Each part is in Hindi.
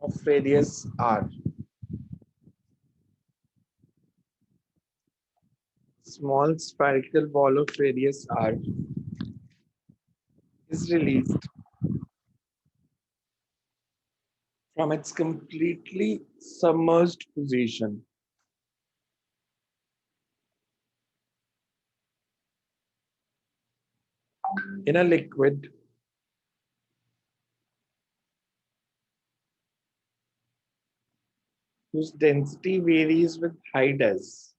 of radius r. Small spherical ball of radius r is released from its completely submerged position in a liquid whose density varies with height as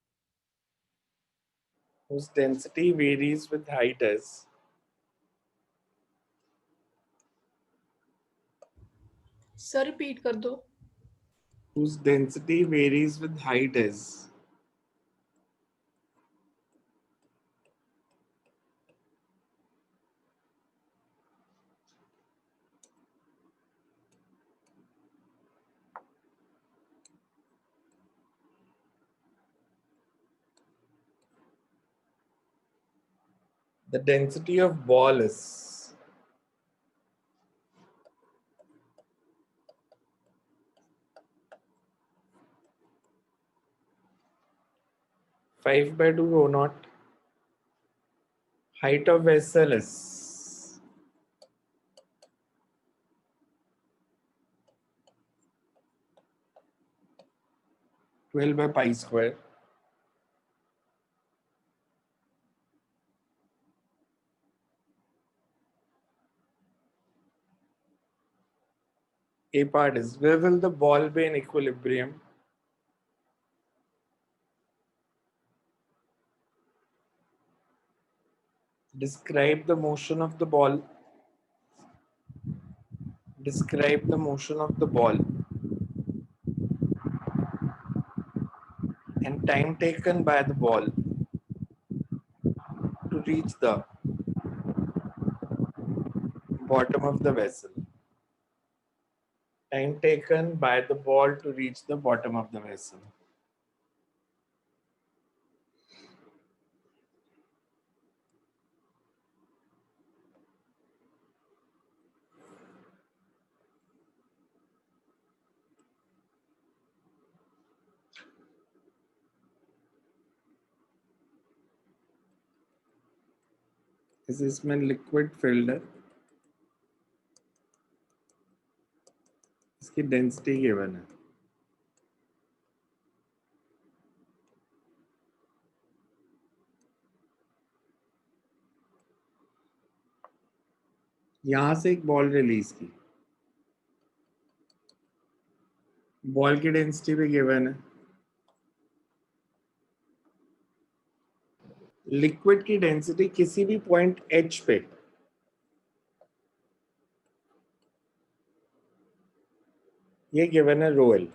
whose density varies with height as sir repeat कर दो. whose density varies with height as the density of ball is 5 by 2 rho naught. Height of vessel is 12 by pi square. A part is where will the ball be in equilibrium? Describe the motion of the ball. Describe the motion of the ball and time taken by the ball to reach the bottom of the vessel. Time taken by the ball to reach the bottom of the vessel. इस इसमें लिक्विड फिल्ड है, इसकी डेंसिटी गिवन है. यहां से एक बॉल रिलीज की, बॉल की डेंसिटी भी गिवन है. लिक्विड की डेंसिटी किसी भी पॉइंट एच पे ये गिवन है रो एल.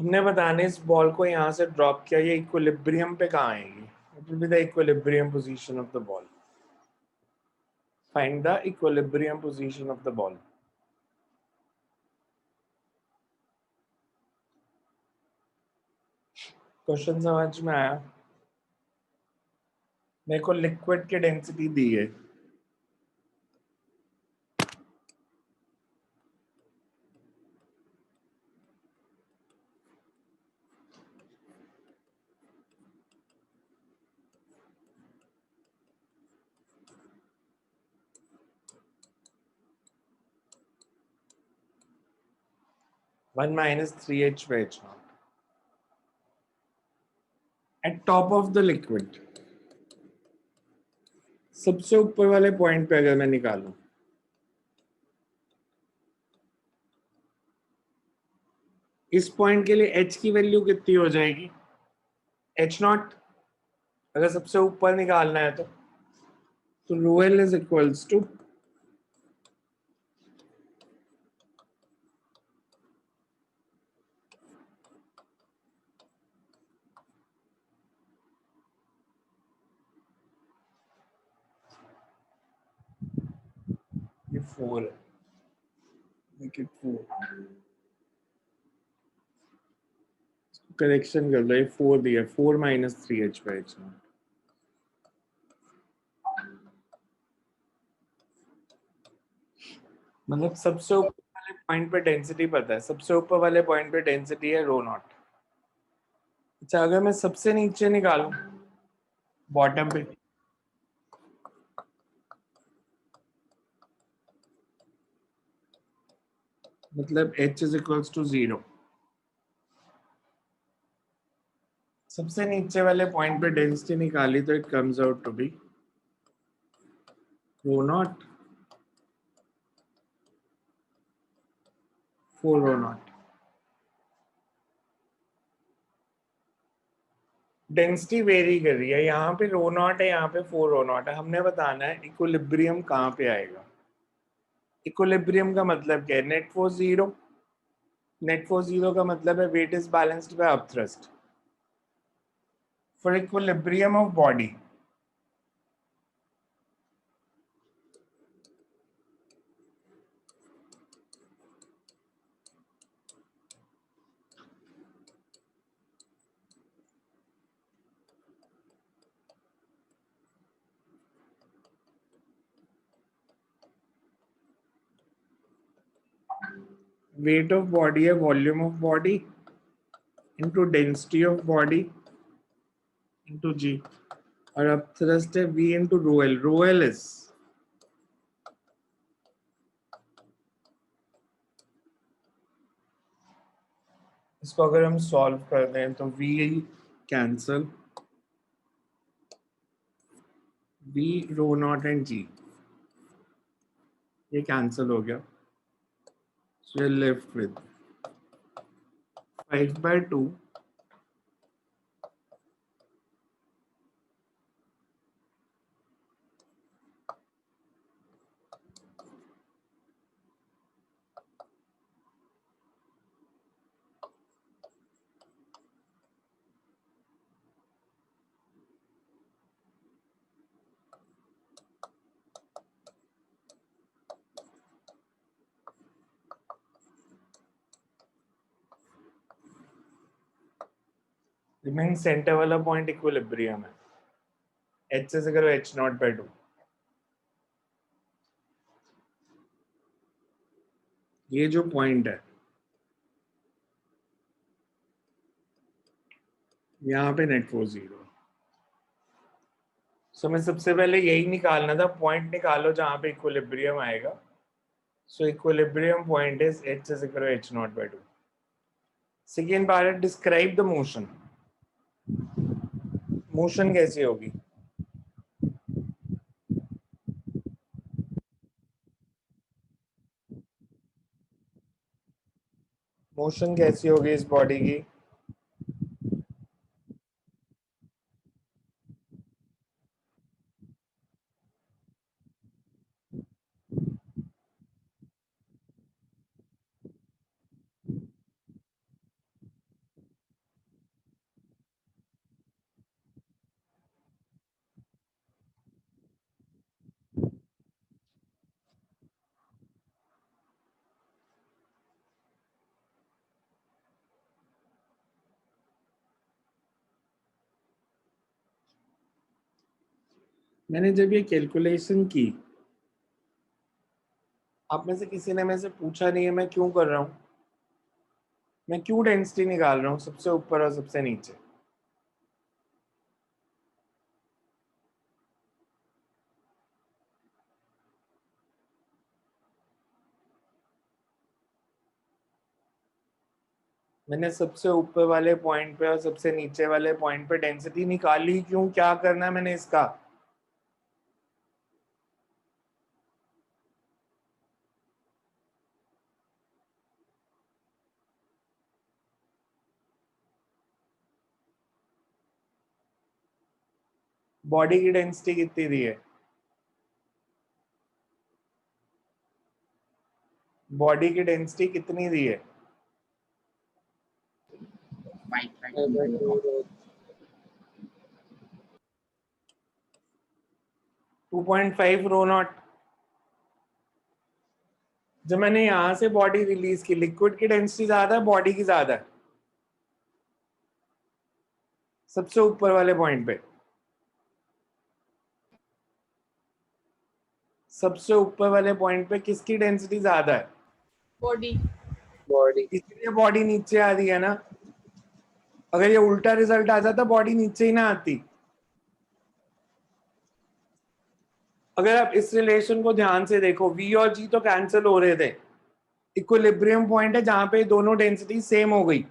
हमने बताने इस बॉल को यहां से ड्रॉप किया, ये इक्विलिब्रियम पे कहाँ आएगी? It will be the equilibrium position of the ball. Find the equilibrium position of the ball. Question समझ में आया? मेरे को लिक्विड की डेंसिटी दी है, वन माइनस थ्री एच पे H not at top of the liquid. सबसे ऊपर वाले पॉइंट पे अगर मैं निकालूं, इस पॉइंट के लिए एच की वैल्यू कितनी हो जाएगी? एच नॉट अगर सबसे ऊपर निकालना है तो rho L is equals to ये 4 है, मेक इट 4. करेक्शन कर लो, ये 4 दिया, 4 माइनस थ्री एच पे एच नॉट. मतलब सबसे ऊपर वाले पॉइंट पे डेंसिटी पता है, सबसे ऊपर वाले पॉइंट पे डेंसिटी है रो नॉट। अच्छा, अगर मैं सबसे नीचे निकालूं बॉटम पे, मतलब h इज इक्वल्स टू 0, सबसे नीचे वाले पॉइंट पे डेंसिटी निकाली तो it comes out to be rho not 4 rho not. Density vary कर रही है, यहाँ पे रो नॉट है, यहाँ पे 4 रो नॉट है। हमने बताना है इक्विलिब्रियम कहाँ पे आएगा। इक्विलिब्रियम का मतलब क्या है? Net force zero. Net force zero का मतलब है weight is balanced by upthrust. For equilibrium of body, weight of body है volume of body into density of body into g, और अब थ्रस्ट है v into rho L. Rho L is, इसको अगर हम सॉल्व कर दें तो v cancel, v rho naught and g ये कैंसल हो गया। So you're left with 5/2 remain centre वाला पॉइंट इक्विलिब्रियम है। h से करो h0/2, ये जो पॉइंट है यहाँ पे नेट फोर्स जीरो। सो मैं सबसे पहले यही निकालना था, पॉइंट निकालो जहां पे इक्विलिब्रियम आएगा। सो इक्विलिब्रियम पॉइंट इज h से करो h0/2। सेकेंड पार्ट है डिस्क्राइब द मोशन। मोशन कैसी होगी? मोशन कैसी होगी इस बॉडी की? मैंने जब ये कैलकुलेशन की, आप में से किसी ने मेरे से पूछा नहीं है मैं क्यों कर रहा हूं, मैं क्यों डेंसिटी निकाल रहा हूं सबसे ऊपर और सबसे नीचे। मैंने सबसे ऊपर वाले पॉइंट पे और सबसे नीचे वाले पॉइंट पे डेंसिटी निकाली क्यों? क्या करना है मैंने इसका? बॉडी की डेंसिटी कितनी दी है? बॉडी की डेंसिटी कितनी दी है? 2.5 रो नॉट। जब मैंने यहां से बॉडी रिलीज की, लिक्विड की डेंसिटी ज्यादा है बॉडी की ज्यादा है? सबसे ऊपर वाले पॉइंट पे सबसे ऊपर वाले पॉइंट पे किसकी डेंसिटी ज्यादा है? बॉडी। बॉडी। इसलिए बॉडी नीचे आ रही है ना। अगर ये उल्टा रिजल्ट आ जाता बॉडी नीचे ही ना आती। अगर आप इस रिलेशन को ध्यान से देखो, V और G तो कैंसिल हो रहे थे, इक्विलिब्रियम पॉइंट है जहां पे दोनों डेंसिटी सेम हो गई,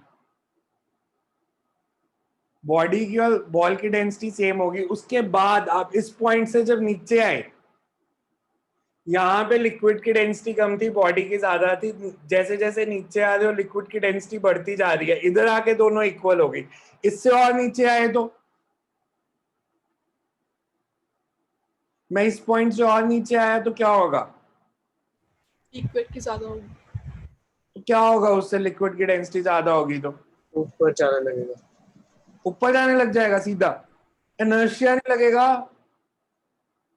बॉडी की और बॉल की डेंसिटी सेम होगी। उसके बाद आप इस पॉइंट से जब नीचे आए, यहाँ पे लिक्विड की डेंसिटी कम थी, बॉडी की ज्यादा थी। जैसे जैसे नीचे आ रहे हो लिक्विड की डेंसिटी बढ़ती जा रही है, इधर आके दोनों इक्वल हो गई। इससे और नीचे आए तो, मैं इस पॉइंट से और नीचे आया तो क्या होगा? लिक्विड की ज्यादा होगी। तो क्या होगा उससे? लिक्विड की डेंसिटी ज्यादा होगी तो ऊपर जाने लगेगा। ऊपर जाने लग जाएगा सीधा, इनर्शिया नहीं लगेगा,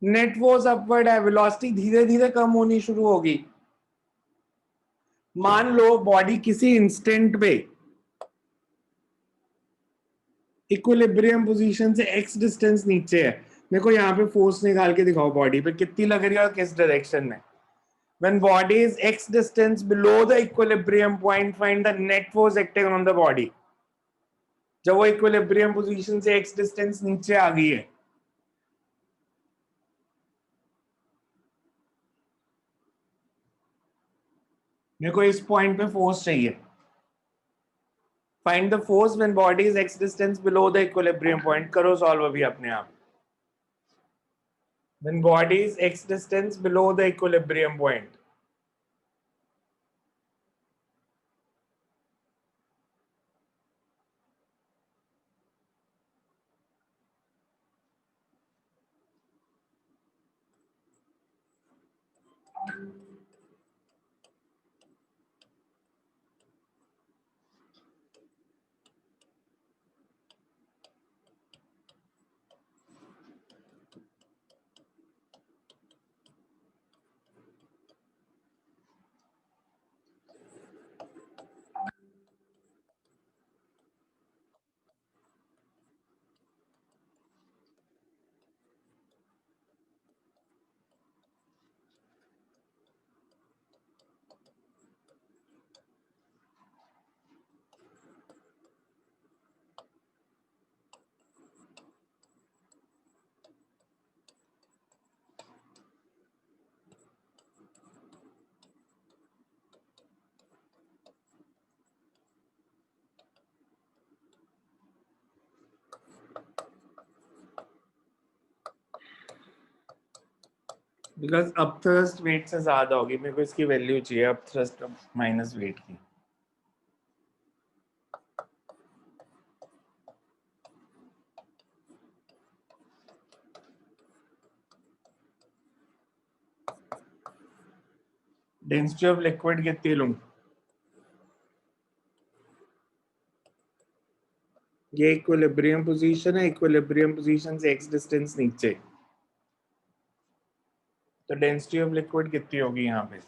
नेट फोर्स अपवर्ड है, वेलोसिटी धीरे धीरे कम होनी शुरू होगी। मान लो बॉडी किसी इंस्टेंट पे इक्विलिब्रियम पोजीशन से x डिस्टेंस नीचे है, मेरे को यहाँ पे फोर्स निकाल के दिखाओ बॉडी पे कितनी लग रही है और किस डायरेक्शन में। When body is x distance below the equilibrium point, find the net force acting on the body. जब वो इक्विलिब्रियम पोजीशन से x डिस्टेंस नीचे आ गई है, मेरे को इस पॉइंट पे फोर्स चाहिए। Find the force when body is x distance below the equilibrium point. करो सॉल्व अभी अपने आप। When body is x distance below the equilibrium point, because अब थ्रस्ट वेट से ज्यादा होगी, मेरे को इसकी वैल्यू चाहिए अब थ्रस्ट माइनस वेट की। डेंसिटी ऑफ लिक्विड कितनी लूं? ये इक्विलिब्रियम पोजीशन है, इक्विलिब्रियम पोजीशन से x डिस्टेंस नीचे, तो डेंसिटी ऑफ लिक्विड कितनी होगी यहाँ पे?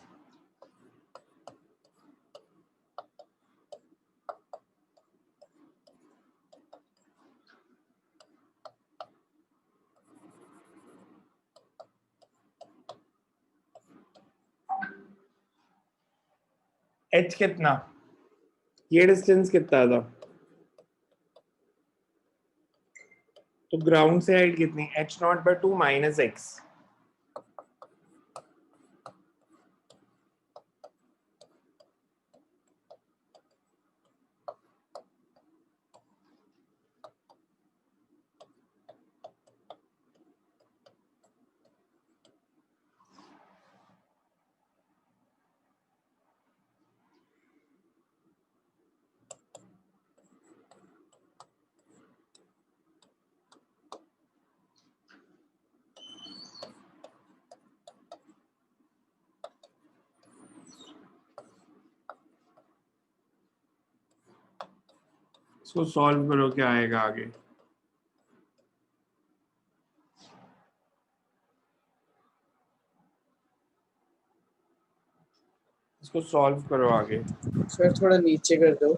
h कितना, ये डिस्टेंस कितना था, तो ग्राउंड से हाइट कितनी, h0/2 माइनस x। इसको सॉल्व करो, क्या आएगा आगे? इसको सॉल्व करो आगे। सर थोड़ा नीचे कर दो।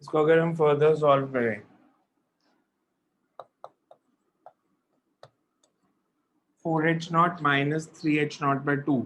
इसको अगर हम फर्दर सॉल्व करें, 4h0 minus 3h0 by 2,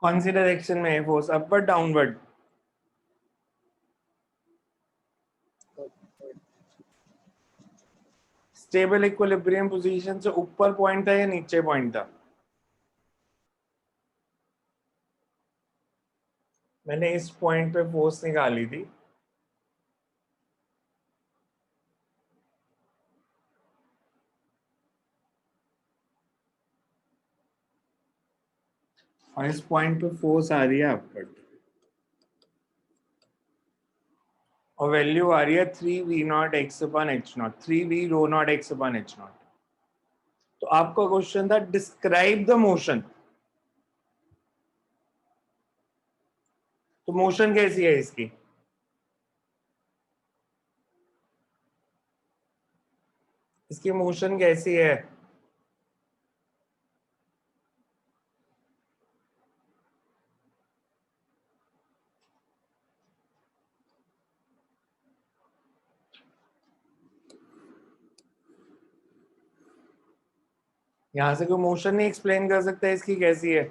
कौन सी डायरेक्शन में है force, upward downward? Stable equilibrium position से ऊपर पॉइंट था या नीचे पॉइंट था? मैंने इस पॉइंट पे फोर्स निकाली थी, और इस पॉइंट पे फोर्स आ रही है अपवर्ड, और वैल्यू आ रही है 3v0 x upon h0, 3v rho not x upon h0। तो आपका क्वेश्चन था डिस्क्राइब द मोशन। तो मोशन कैसी है इसकी? इसकी मोशन कैसी है? यहां से कोई मोशन नहीं एक्सप्लेन कर सकता इसकी कैसी है?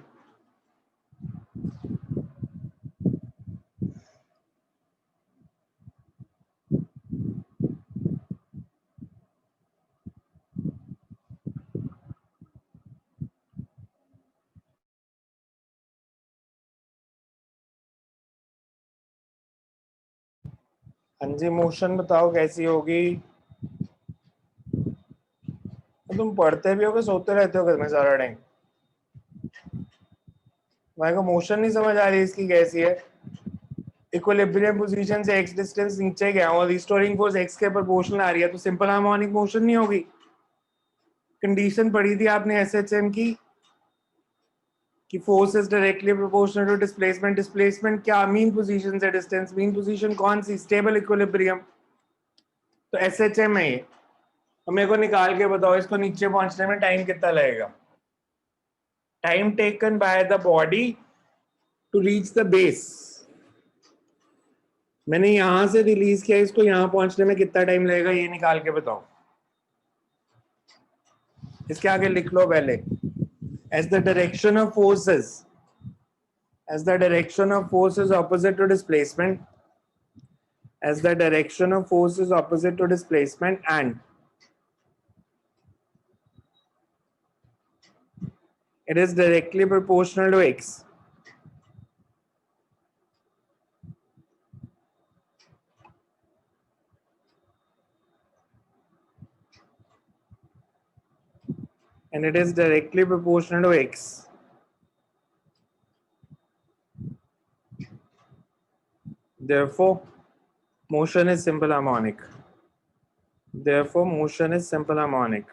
हाँ जी, मोशन बताओ कैसी होगी? तुम पढ़ते भी हो कि सोते रहते हो घर में सारा टाइम? मेरे को मोशन नहीं समझ आ रही इसकी कैसी है। इक्विलिब्रियम पोजीशन से x डिस्टेंस नीचे गया और रिस्टोरिंग फोर्स x के प्रोपोर्शनल आ रही है, तो सिंपल हार्मोनिक मोशन नहीं होगी। कंडीशन पढ़ी थी आपने एसएचएम की कि force is directly proportional to displacement. Displacement क्या? मीन पोजीशन से डिस्टेंस। मीन पोजीशन कौन सी? Stable equilibrium. तो एसएचएम है ये। तो मेरे को निकाल के बताओ इसको नीचे पहुंचने में टाइम कितना लगेगा? Time taken by the body to reach the base. मैंने यहां से रिलीज किया, इसको यहां पहुंचने में कितना टाइम लगेगा ये निकाल के बताओ। इसके आगे लिख लो पहले, as the direction of forces, as the direction of force is opposite to displacement, as the direction of force is opposite to displacement, and it is directly proportional to x. And it is directly proportional to x. Therefore, motion is simple harmonic. Therefore, motion is simple harmonic.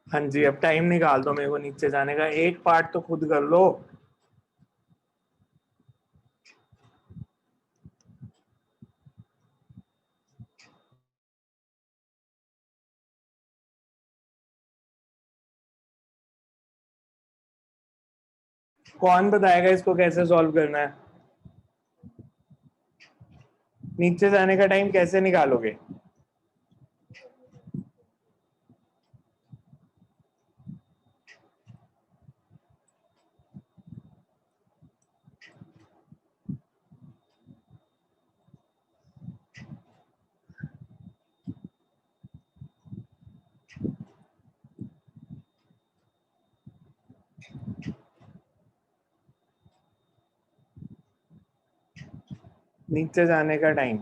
हाँ जी, अब टाइम निकाल दो मेरे को नीचे जाने का। एक पार्ट तो खुद कर लो। कौन बताएगा इसको कैसे सॉल्व करना है? नीचे जाने का टाइम कैसे निकालोगे? नीचे जाने का टाइम।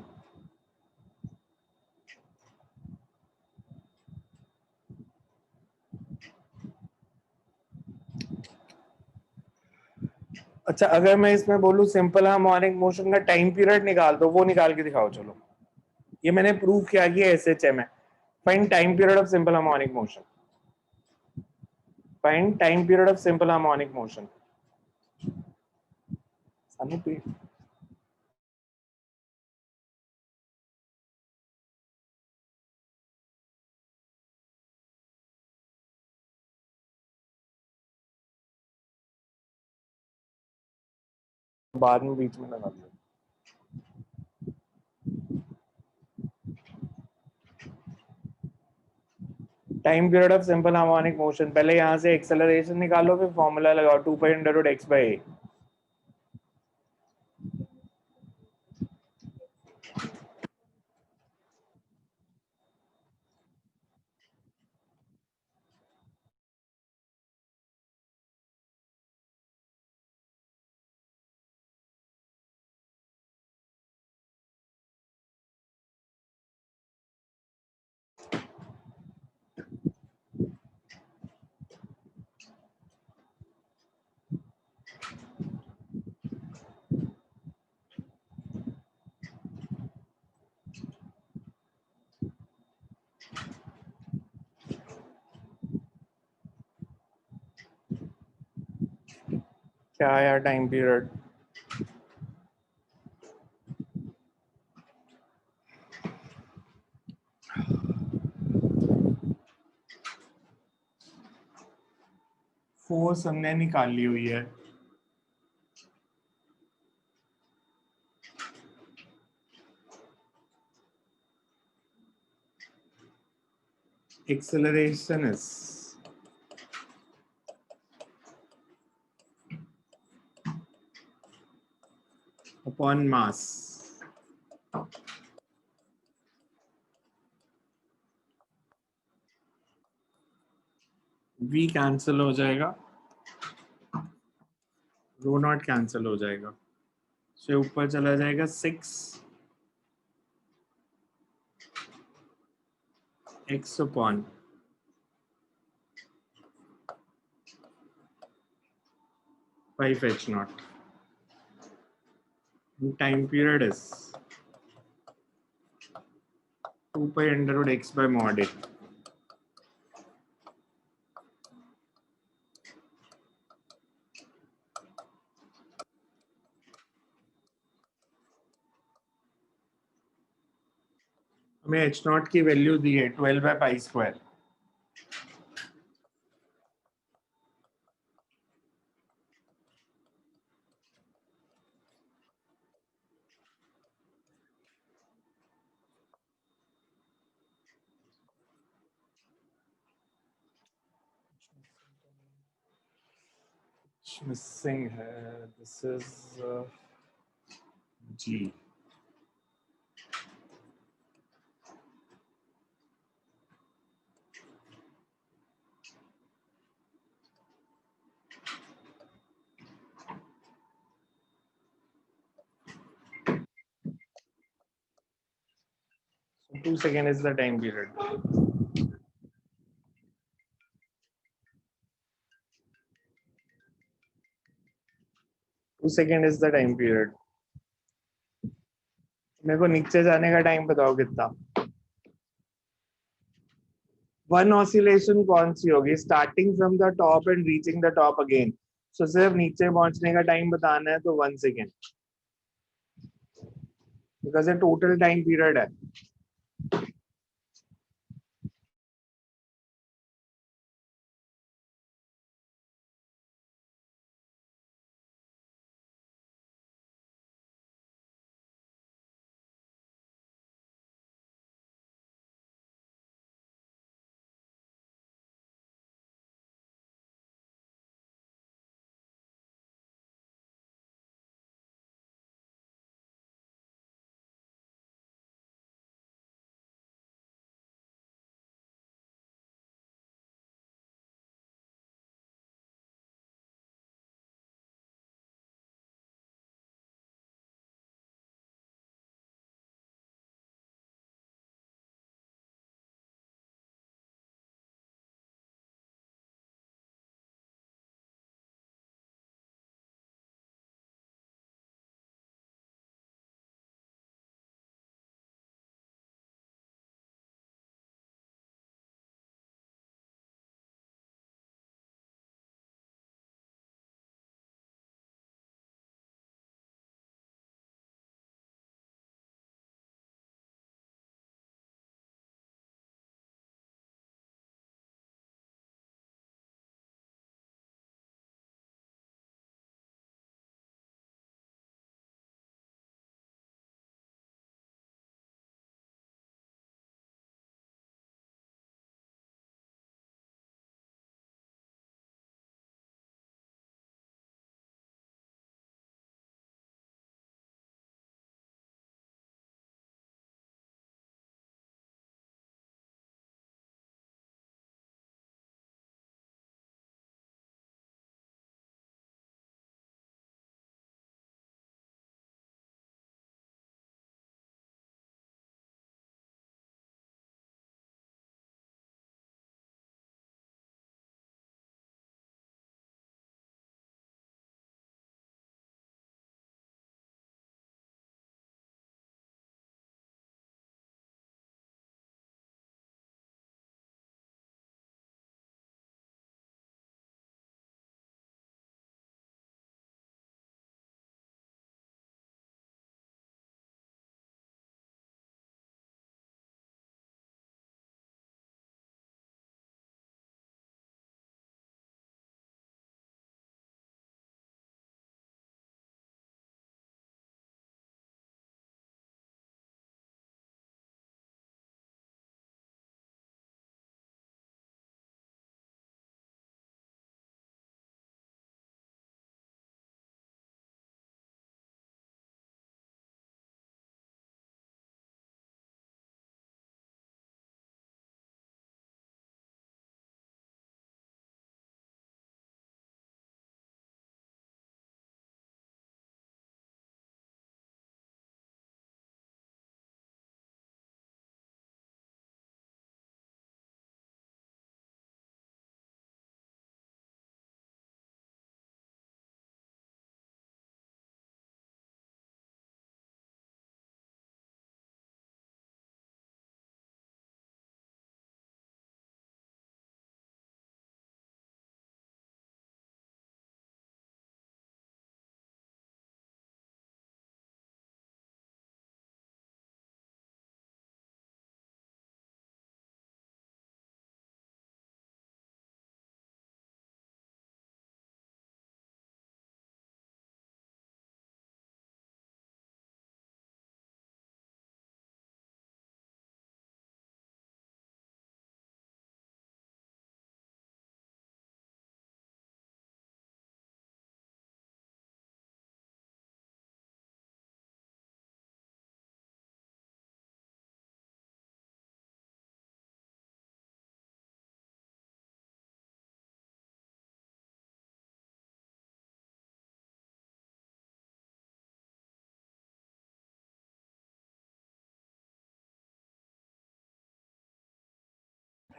अच्छा, अगर मैं इसमें बोलूं सिंपल हार्मोनिक मोशन का टाइम पीरियड निकाल दो, वो निकाल के दिखाओ। चलो, ये मैंने प्रूव किया कि एसएचएम है। Find time period of simple harmonic motion. Find time period of simple harmonic motion. बाद में बीच में लगा दिया। Time period of simple harmonic motion, पहले यहां से एक्सेलरेशन निकालो, फिर फॉर्मूला लगाओ 2 pi under root x by a. क्या आया टाइम पीरियड? फोर्स हमने निकाल ली हुई है। Acceleration is upon mass. V cancel हो जाएगा, रो नॉट कैंसिल हो जाएगा, से ऊपर चला जाएगा 6 x upon 5 h naught. Time period is 2 pi under root x by mod a. हमें h नॉट की वैल्यू दी है 12 by pi स्क्वायर। मिसिंग है, this is G. So 2 second is the time period. 2 second is the time period. मेरे को नीचे जाने का टाइम बताओ कितना। वन ऑसिलेशन कौन सी होगी? Starting from the top and reaching the top again. So सिर्फ नीचे पहुंचने का टाइम बताना है तो 1 सेकेंड, बिकॉज ये टोटल टाइम पीरियड है।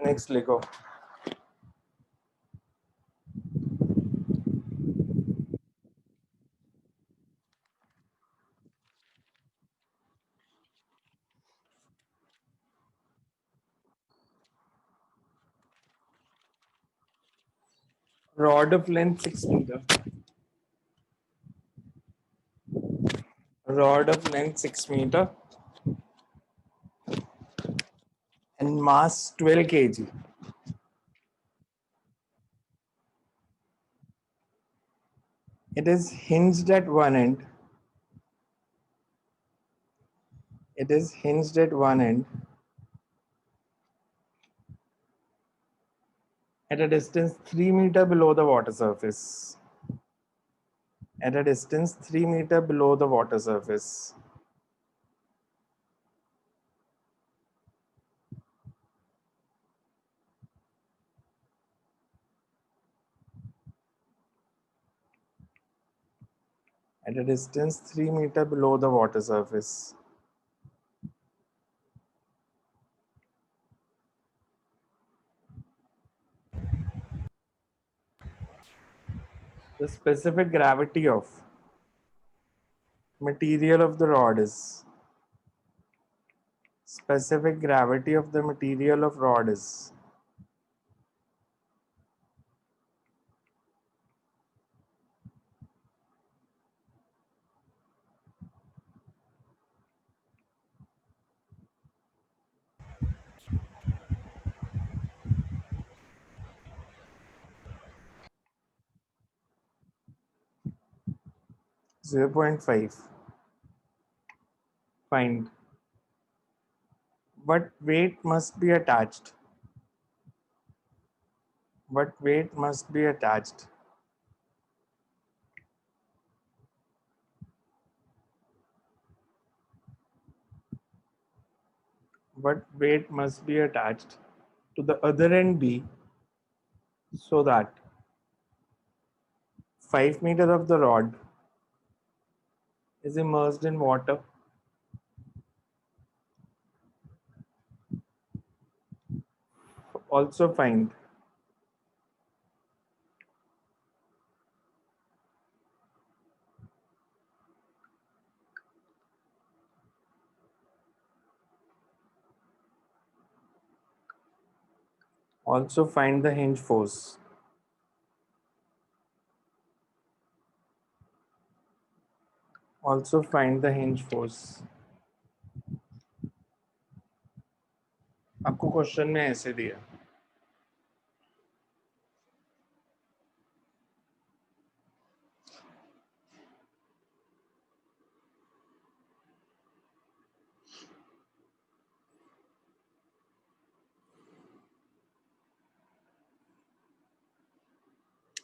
नेक्स्ट लिखो। Rod of length 6 meter. Rod of length 6 meter and mass 12 kg. It is hinged at one end. It is hinged at one end at a distance 3 meter below the water surface. At a distance 3 meter below the water surface. At a distance 3 meter below the water surface. The specific gravity of material of the rod is. Specific gravity of the material of rod is. (0.5). Find what weight must be attached. What weight must be attached what weight must be attached to the other end B so that 5 meters of the rod is immersed in water. Also find the hinge force. Also find the hinge force. आपको क्वेश्चन में ऐसे दिया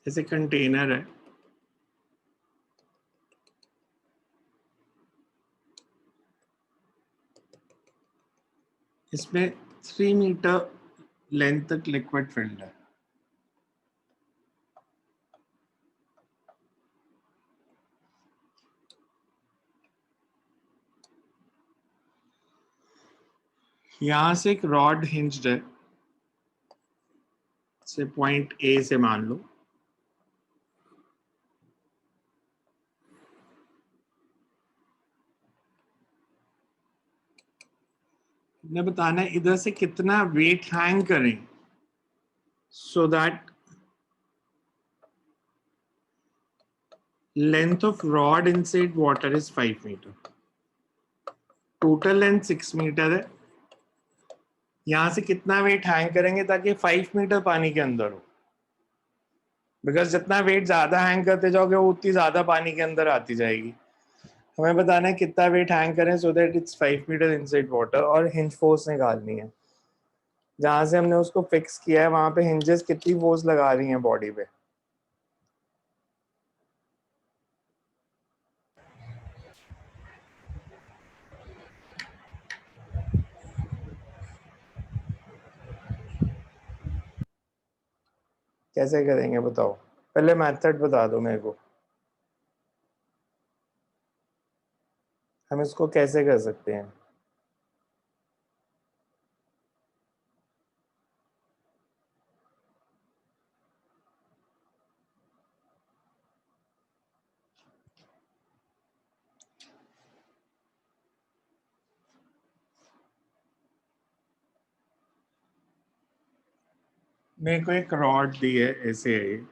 ऐसे कंटेनर है इसमें 3 मीटर लेंथ तक लिक्विड फिल्ड है यहां से एक रॉड हिंज्ड है से पॉइंट ए से मान लो ने बताना है इधर से कितना वेट हैंग करें so that length of rod inside water is 5 meter. Total length 6 meter है यहां से कितना वेट हैंग करेंगे ताकि 5 मीटर पानी के अंदर हो बिकॉज जितना वेट ज्यादा हैंग करते जाओगे वो उतनी ज्यादा पानी के अंदर आती जाएगी हमें बताना है कितना वेट हैंग करें so that it's 5 metre inside water और हिंज फोर्स निकालनी है जहां से हमने उसको फिक्स किया है वहां पे हिंजेस कितनी फोर्स लगा रही हैं बॉडी पे कैसे करेंगे बताओ पहले मेथड बता दो मेरे को हम इसको कैसे कर सकते हैं मेरे को एक रॉड दी है, ऐसे है ये।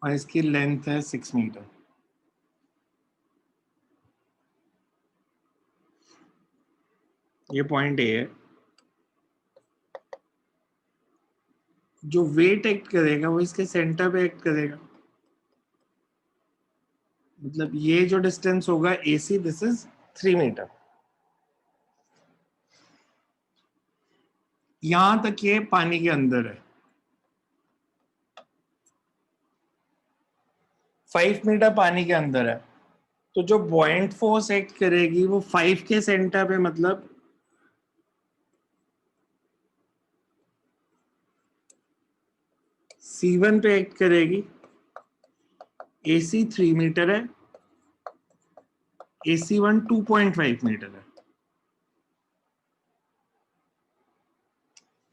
और इसकी लेंथ है 6 मीटर। ये पॉइंट ए है। जो वेट एक्ट करेगा वो इसके सेंटर पे एक्ट करेगा। मतलब ये जो डिस्टेंस होगा AC, दिस इज 3 मीटर। यहां तक ये पानी के अंदर है। 5 मीटर पानी के अंदर है। तो जो बॉइंट फोर्स एक्ट करेगी वो 5 के सेंटर पे, मतलब C1 पे एक्ट करेगी। AC 3 मीटर है, AC1 2.5 मीटर है।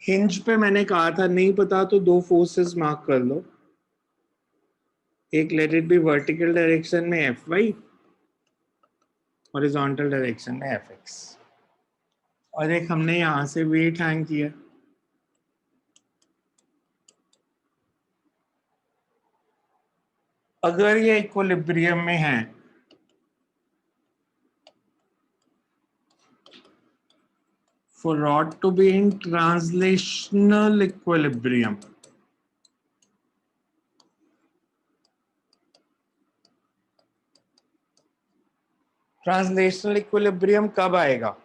हिंज पे मैंने कहा था नहीं पता तो दो फोर्सेस मार्क कर लो। एक let it be vertical direction में Fy, हॉरिजॉन्टल डायरेक्शन में Fx, और एक हमने यहां से वेट हैंग किया। अगर ये इक्विलिब्रियम में है for rod to be in translational equilibrium, translational equilibrium कब आएगा?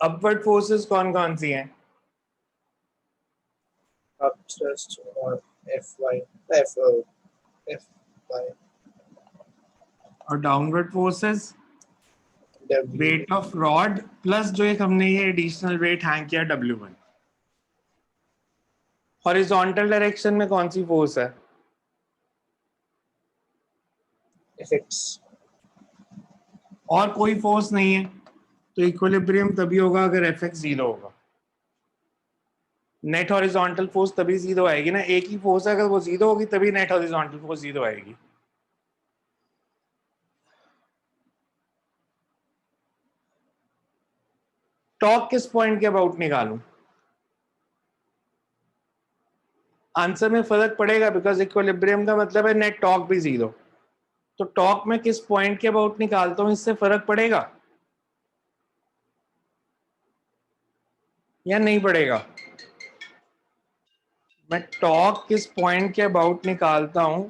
अपवर्ड फोर्सेस कौन कौन सी हैं? upthrust और Fy Fy और downward forces W weight of rod plus जो एक हमने ये एडिशनल वेट हैंग किया W1। हॉरिजॉन्टल डायरेक्शन में कौन सी फोर्स है? Fx और कोई फोर्स नहीं है, तो इक्विलिब्रियम तभी होगा अगर Fx जीरो होगा। नेट हॉरिजॉन्टल फोर्स तभी जीरो आएगी ना, एक ही फोर्स है, अगर वो जीरो होगी तभी नेट हॉरिजॉन्टल फोर्स जीरो आएगी। टॉर्क किस पॉइंट के अबाउट निकालूं? आंसर में फर्क पड़ेगा, बिकॉज इक्विलिब्रियम का मतलब है नेट टॉर्क भी जीरो। तो टॉर्क में किस पॉइंट के अबाउट निकालता हूं, इससे फर्क पड़ेगा या नहीं पड़ेगा? मैं टॉर्क किस पॉइंट के अबाउट निकालता हूं,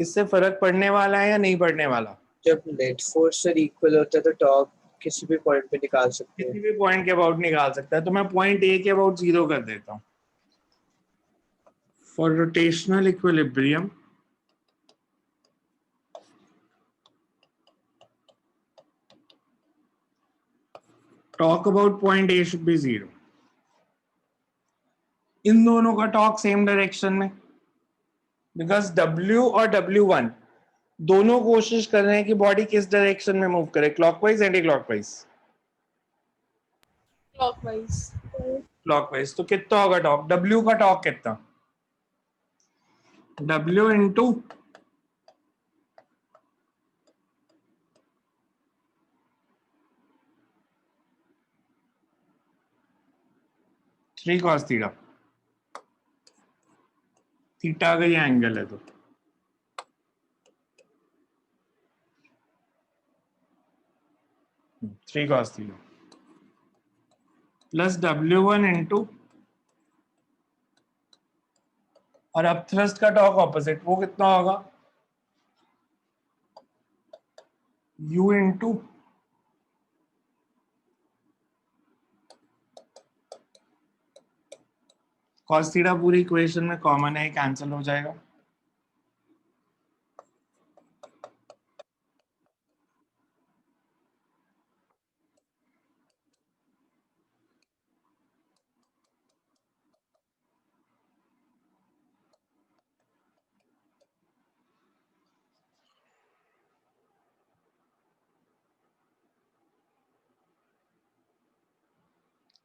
इससे फर्क पड़ने वाला है या नहीं पड़ने वाला? जब नेट फोर्स से इक्वल होता है तो टॉर्क किसी भी पॉइंट पे निकाल सकते किसी हैं। भी पॉइंट के अबाउट निकाल सकता है, तो मैं पॉइंट ए के अबाउट जीरो कर देता हूं। For rotational equilibrium torque about point A should be zero. इन दोनों का टॉक सेम डायरेक्शन में, बिकॉज W और W1 दोनों कोशिश कर रहे हैं कि बॉडी किस डायरेक्शन में मूव करे, clockwise anti clockwise. clockwise. Clockwise. तो कितना होगा टॉक? W का टॉक कितना? W into three cos theta. Theta का ये एंगल है, तो three cos theta plus W1 into, और अब थ्रस्ट का टॉक ऑपोजिट, वो कितना होगा? U into cos theta. पूरी इक्वेशन में कॉमन है, कैंसिल हो जाएगा।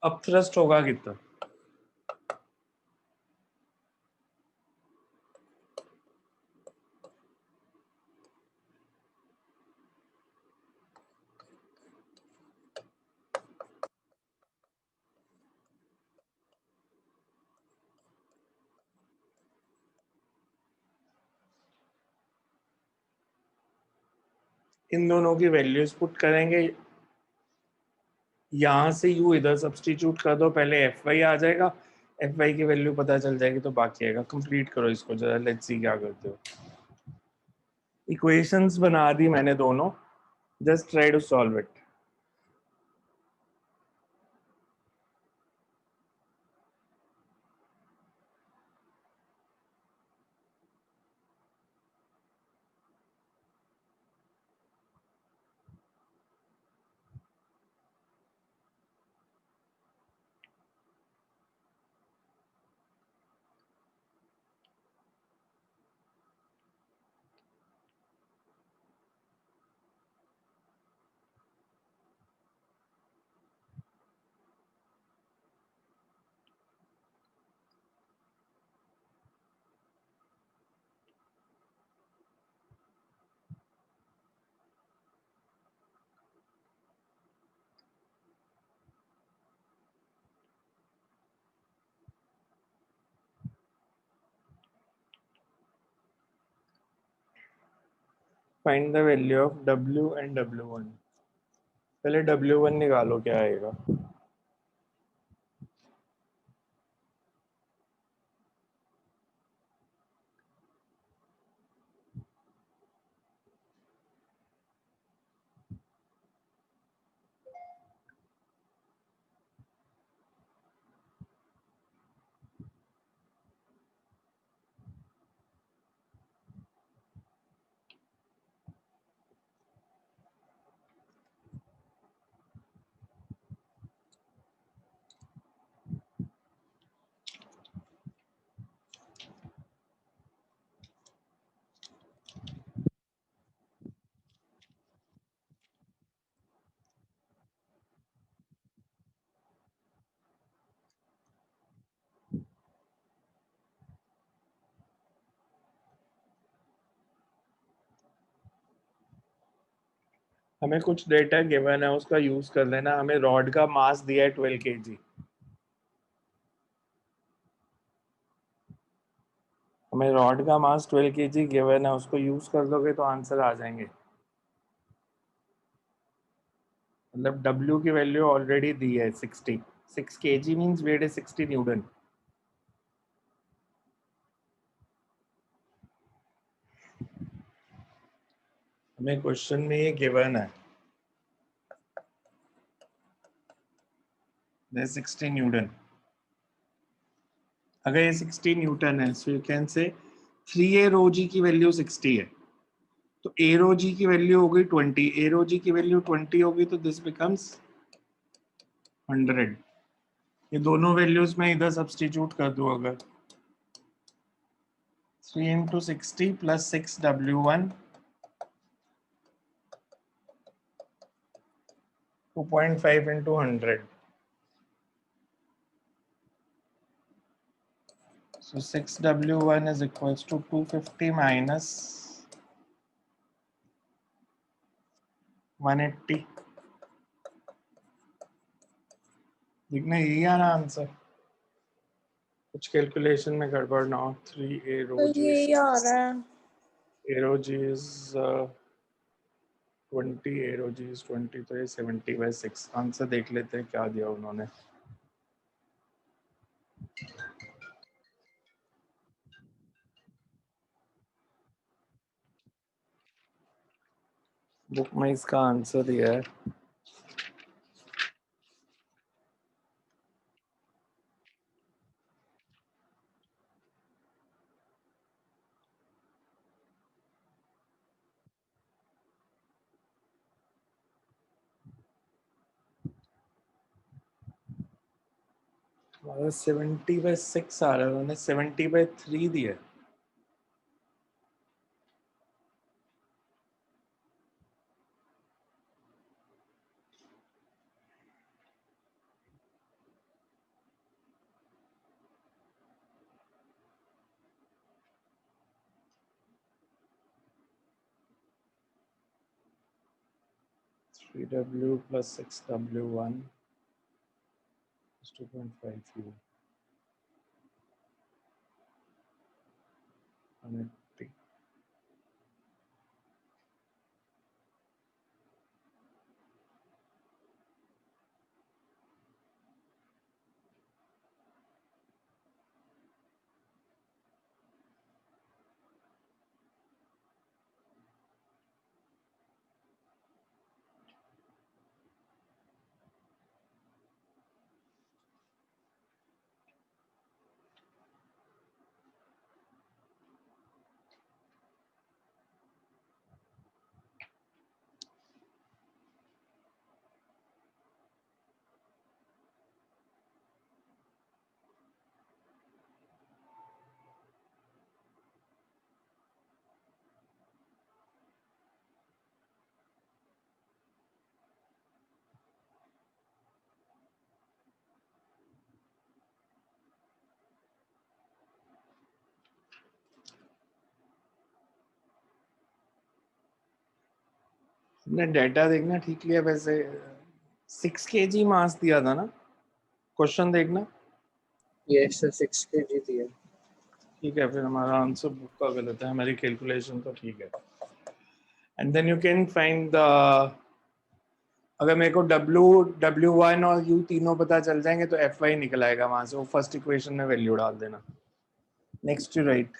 अब थ्रस्ट होगा कितना? इन दोनों की वैल्यूज पुट करेंगे, यहाँ से u इधर सब्सटीट्यूट कर दो, पहले fy आ जाएगा, fy की वैल्यू पता चल जाएगी तो बाकी आएगा। कंप्लीट करो इसको जरा, लेट्स सी क्या करते हो। इक्वेशंस बना दी मैंने दोनों, just try to solve it. Find the value of w and w1। पहले w1 निकालो क्या आएगा। हमें कुछ डेटा गिवन है, उसका यूज कर लेना। हमें रॉड का मास दिया है 12 kg, हमें रॉड का मास 12 kg गिवन है, उसको यूज कर दोगे तो आंसर आ जाएंगे। मतलब W की वैल्यू ऑलरेडी दी है 60, 6 kg means weight is 60 newton. हमें क्वेश्चन में ये गिवन है 60 न्यूटन। अगर ये 60 न्यूटन है, so you can say 3a rho g की वैल्यू 60 है, तो a rho g की वैल्यू हो गई 20, a rho g की वैल्यू 20 होगी तो दिस बिकम्स 100। ये दोनों वैल्यूज में इधर सब्स्टिट्यूट कर दूं अगर, 3 into 60 plus 6w1, 2.5 into 100, so 6w1 is equals to 250 minus 180। देखना यही आ रहा आंसर, कुछ कैलकुलेशन में गड़बड़ ना हो। 3a rho तो g, यही आ रहा है। a rho g is 20, a rho g is 20, तो ये 70/6। आंसर देख लेते हैं क्या दिया उन्होंने। बुक में इसका आंसर दिया है हमारा 70/6 आ रहा है, उन्होंने 70/3 दिया है। Three W plus 6w1 is 2.5 u, 180। तुमने डेटा देखना ठीक लिया वैसे 6 kg मास दिया था ना क्वेश्चन देखना Yes, sir, 6 kg दिया. ठीक है फिर हमारा आंसर बुक का गलत है हमारी कैलकुलेशन तो ठीक है and then you can find the अगर मेरे को W1 और U तीनों पता चल जाएंगे तो Fy निकल आएगा वहां से वो फर्स्ट इक्वेशन में वैल्यू डाल देना next to right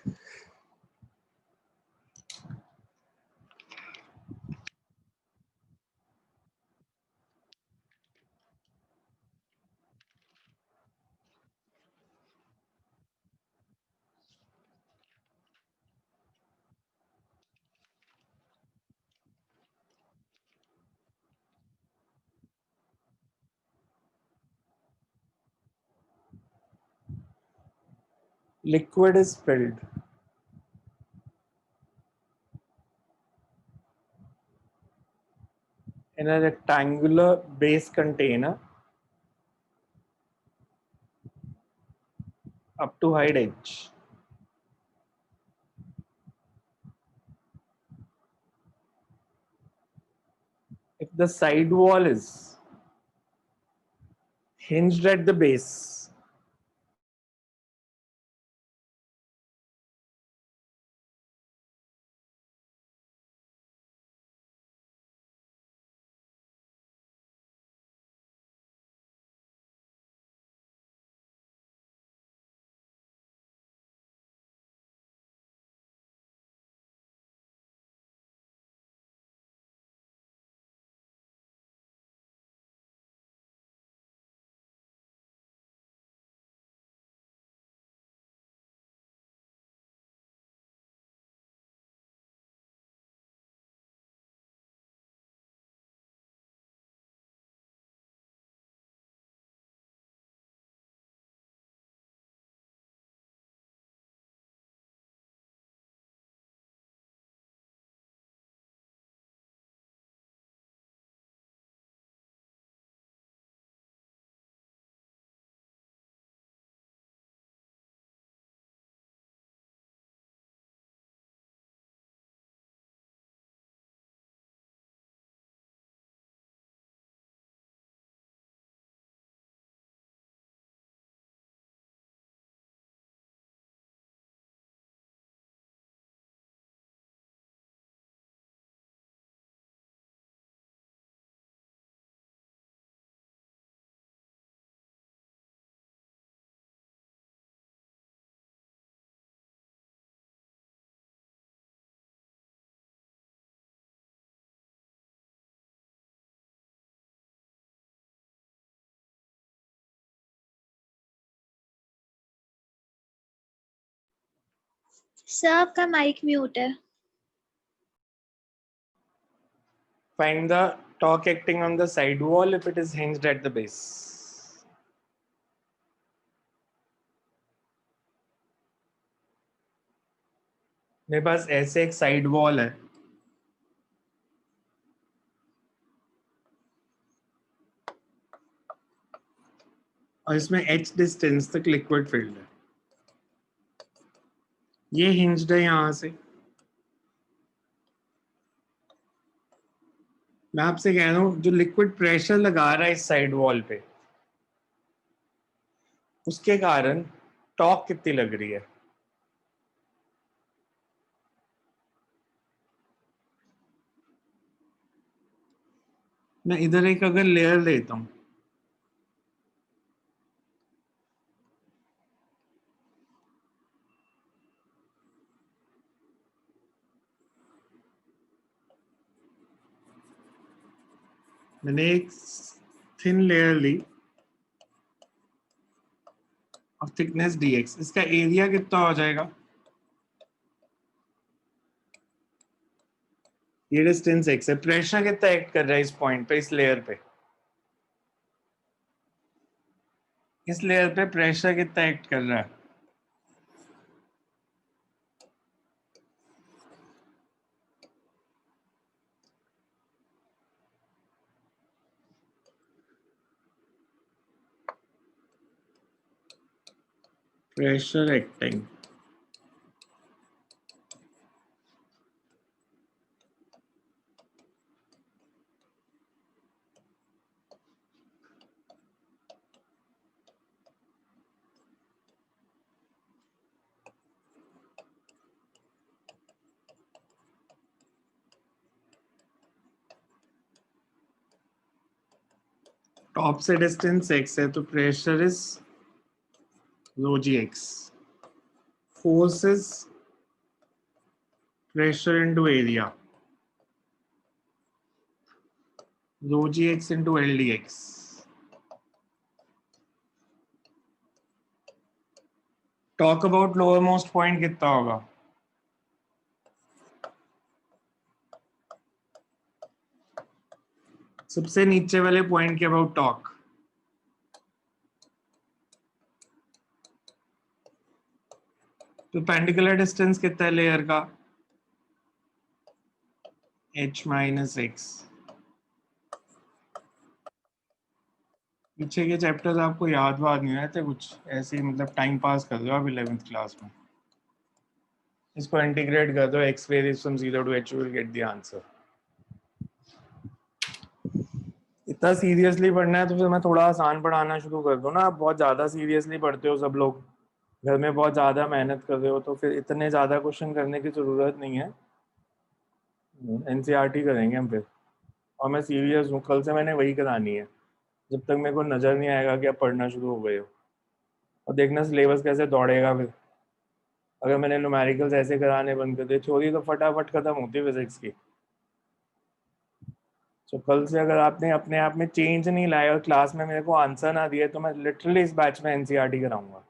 liquid is filled in a rectangular base container up to height h. If the side wall is hinged at the base, sir आपका माइक म्यूट है. find the torque acting on the side wall if it is hinged at the base. मेरे पास ऐसे एक साइड वॉल है और इसमें h डिस्टेंस तक लिक्विड फील्ड है ये हिंज्ड है यहां से मैं आपसे कह रहा हूं जो लिक्विड प्रेशर लगा रहा है इस साइड वॉल पे उसके कारण टॉर्क कितनी लग रही है मैं इधर एक अगर लेयर लेता हूं मैंने एक थिन लेयर ली ऑफ थिकनेस dx इसका एरिया कितना हो जाएगा ये डिस्टेंस x है प्रेशर कितना एक्ट कर रहा है इस पॉइंट पे इस लेयर पे इस लेयर पे प्रेशर कितना एक्ट कर रहा है प्रेशर एक्टिंग टॉप से डिस्टेंस x है तो pressure is rho G X, force is pressure into area, rho G X into L D X. Talk about lower most point कितना होगा? सबसे नीचे वाले पॉइंट के अबाउट टॉक। परपेंडिकुलर डिस्टेंस कितना है लेयर का? h minus x. पीछे के चैप्टर्स आपको याद नहीं रहते कुछ ऐसे ही, मतलब टाइम पास कर दो आप 11th क्लास में। इसको इंटीग्रेट कर दो, x varies from 0 to h, you will get the answer। इतना सीरियसली पढ़ना है तो फिर मैं थोड़ा आसान पढ़ाना शुरू कर दूं ना। आप बहुत ज़्यादा सीरियसली पढ़ते हो, सब लोग घर में बहुत ज़्यादा मेहनत कर रहे हो, तो फिर इतने ज़्यादा क्वेश्चन करने की ज़रूरत नहीं है। एनसीईआरटी करेंगे हम फिर, और मैं सीरियस हूँ, कल से मैंने वही करानी है जब तक मेरे को नज़र नहीं आएगा कि आप पढ़ना शुरू हो गए हो। और देखना सिलेबस कैसे दौड़ेगा फिर। अगर मैंने न्यूमेरिकल्स ऐसे कराने बंद कर दिए, थ्योरी तो फटाफट खत्म होती है फिजिक्स की। तो कल से अगर आपने अपने आप में चेंज नहीं लाया और क्लास में मेरे को आंसर ना दिए तो मैं लिटरली इस बैच में एनसीईआरटी कराऊंगा।